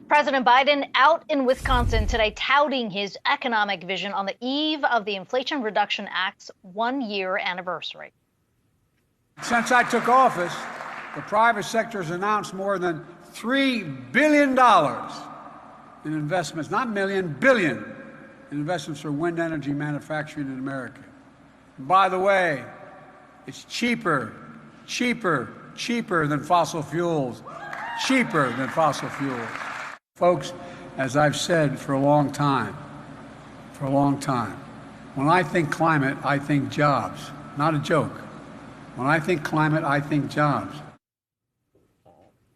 President Biden out in Wisconsin today touting his economic vision on the eve of the Inflation Reduction Act's one-year anniversary. Since I took office, the private sector has announced more than $3 billion in investments, not million, billion, in investments for wind energy manufacturing in America. And by the way, it's cheaper than fossil fuels, cheaper than fossil fuels. Folks, as I've said for a long time, when I think climate, I think jobs. Not a joke. When I think climate, I think jobs.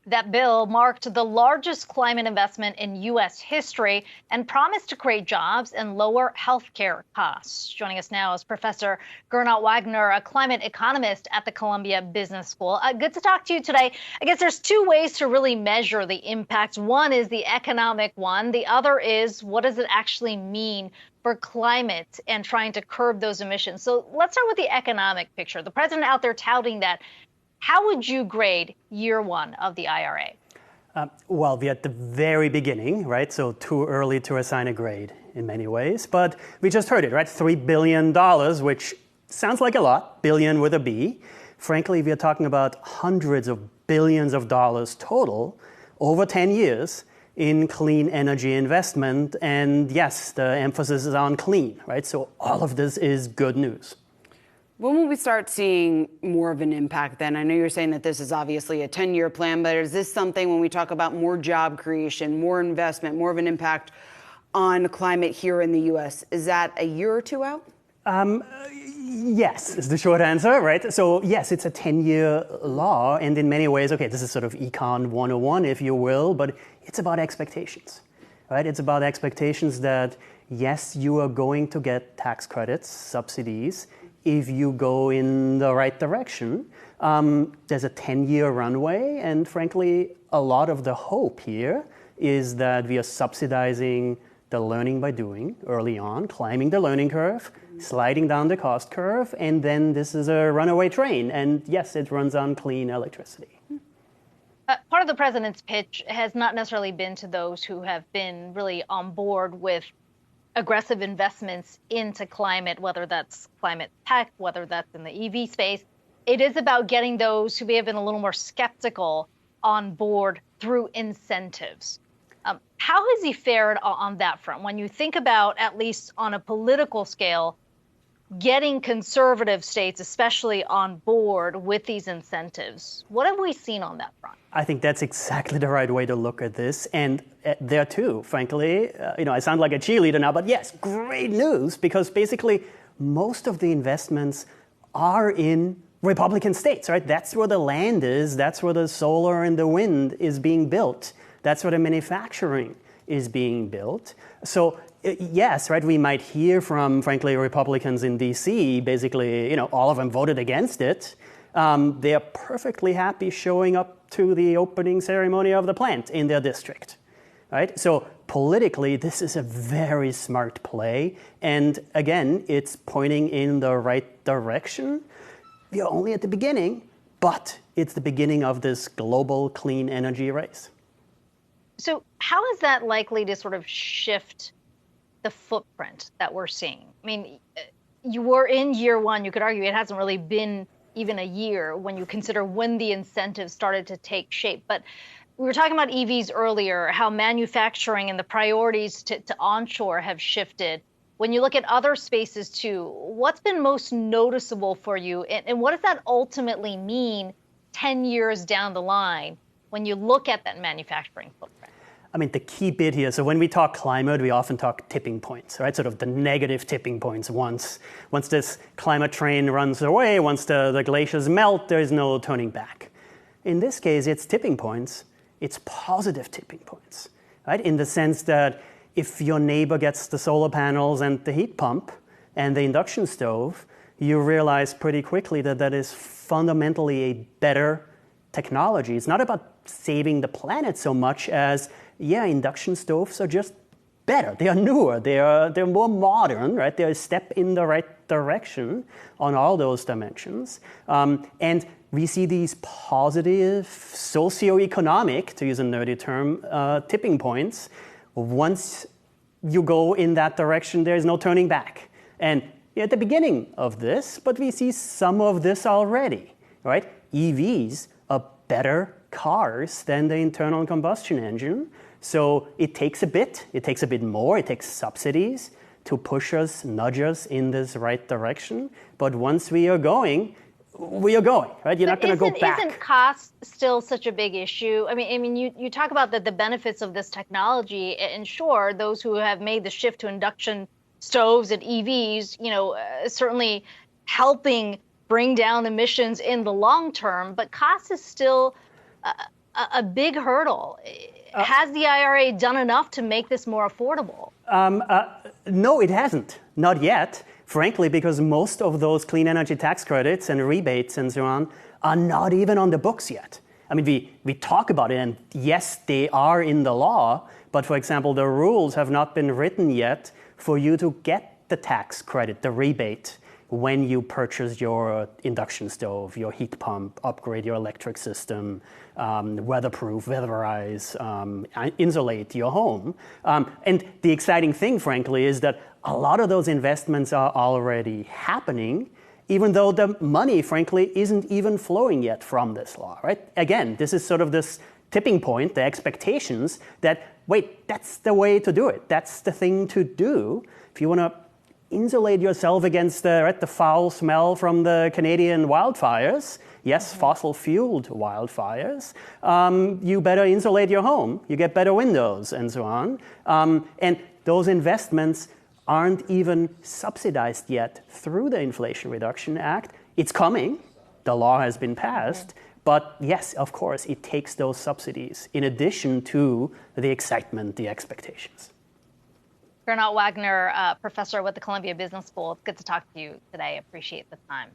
That bill marked the largest climate investment in U.S. history and promised to create jobs and lower health care costs. Joining us now is Professor Gernot Wagner, a climate economist at the Columbia Business School. Good to talk to you today. I guess there's two ways to really measure the impact. One is the economic one. The other is what does it actually mean for climate and trying to curb those emissions. So let's start with the economic picture. The president out there touting that. How would you grade year one of the IRA? Well, we're at the very beginning, right? So too early to assign a grade in many ways. But we just heard it, right? $3 billion, which sounds like a lot, billion with a B. Frankly, we're talking about hundreds of billions of dollars total over 10 years in clean energy investment. And yes, the emphasis is on clean, right? So all of this is good news. When will we start seeing more of an impact then? I know you're saying that this is obviously a 10-year plan, but is this something when we talk about more job creation, more investment, more of an impact on climate here in the U.S., is that a year or two out? Yes, is the short answer, right? So yes, it's a 10-year law, and in many ways, okay, this is sort of Econ 101, if you will, but it's about expectations, right? It's about expectations that, yes, you are going to get tax credits, subsidies, if you go in the right direction. There's a 10-year runway, and frankly, a lot of the hope here is that we are subsidizing the learning by doing early on, climbing the learning curve, sliding down the cost curve, and then this is a runaway train. And yes, it runs on clean electricity. Part of the president's pitch has not necessarily been to those who have been really on board with aggressive investments into climate, whether that's climate tech, whether that's in the EV space. It is about getting those who may have been a little more skeptical on board through incentives. How has he fared on that front? When you think about, at least on a political scale, getting conservative states, especially on board with these incentives, what have we seen on that front? I think that's exactly the right way to look at this. And there too, frankly, I sound like a cheerleader now, but yes, great news, because basically most of the investments are in Republican states, right? That's where the land is. That's where the solar and the wind is being built. That's where the manufacturing is being built. So yes, right, we might hear from, frankly, Republicans in D.C., basically, all of them voted against it. They're perfectly happy showing up to the opening ceremony of the plant in their district, right? So politically, this is a very smart play. And again, it's pointing in the right direction. We're only at the beginning, but it's the beginning of this global clean energy race. So how is that likely to sort of shift the footprint that we're seeing? I mean, you were in year one. You could argue it hasn't really been even a year when you consider when the incentives started to take shape. But we were talking about EVs earlier, how manufacturing and the priorities to onshore have shifted. When you look at other spaces too, what's been most noticeable for you? And what does that ultimately mean 10 years down the line when you look at that manufacturing footprint? I mean, the key bit here, so when we talk climate, we often talk tipping points, right? Sort of the negative tipping points. Once this climate train runs away, once the glaciers melt, there's no turning back. In this case, it's tipping points. It's positive tipping points, right? In the sense that if your neighbor gets the solar panels and the heat pump and the induction stove, you realize pretty quickly that that is fundamentally a better technology. It's not about saving the planet so much as, induction stoves are just better. They are newer. They're more modern, right? They're a step in the right direction on all those dimensions. And we see these positive socioeconomic, to use a nerdy term, tipping points. Once you go in that direction, there's no turning back. And at the beginning of this, but we see some of this already, right? EVs are better cars than the internal combustion engine. So it takes a bit more, it takes subsidies to push us, nudge us in this right direction. But once we are going, right? You're not going to go back. Isn't cost still such a big issue? I mean, you talk about the benefits of this technology, and sure, those who have made the shift to induction stoves and EVs, certainly helping bring down emissions in the long term, but cost is still a big hurdle. Has the IRA done enough to make this more affordable? No, it hasn't. Not yet. Frankly, because most of those clean energy tax credits and rebates and so on are not even on the books yet. I mean, we talk about it, and yes, they are in the law, but for example, the rules have not been written yet for you to get the tax credit, the rebate, when you purchase your induction stove, your heat pump, upgrade your electric system, weatherproof, weatherize, insulate your home. And the exciting thing, frankly, is that a lot of those investments are already happening, even though the money, frankly, isn't even flowing yet from this law, right? Again, this is sort of this tipping point, the expectations that, wait, that's the way to do it. That's the thing to do. If you want to insulate yourself against the foul smell from the Canadian wildfires, yes, fossil-fueled wildfires, you better insulate your home. You get better windows and so on. And those investments aren't even subsidized yet through the Inflation Reduction Act. It's coming. The law has been passed. But yes, of course, it takes those subsidies in addition to the excitement, the expectations. Gernot Wagner, professor with the Columbia Business School. It's good to talk to you today. Appreciate the time.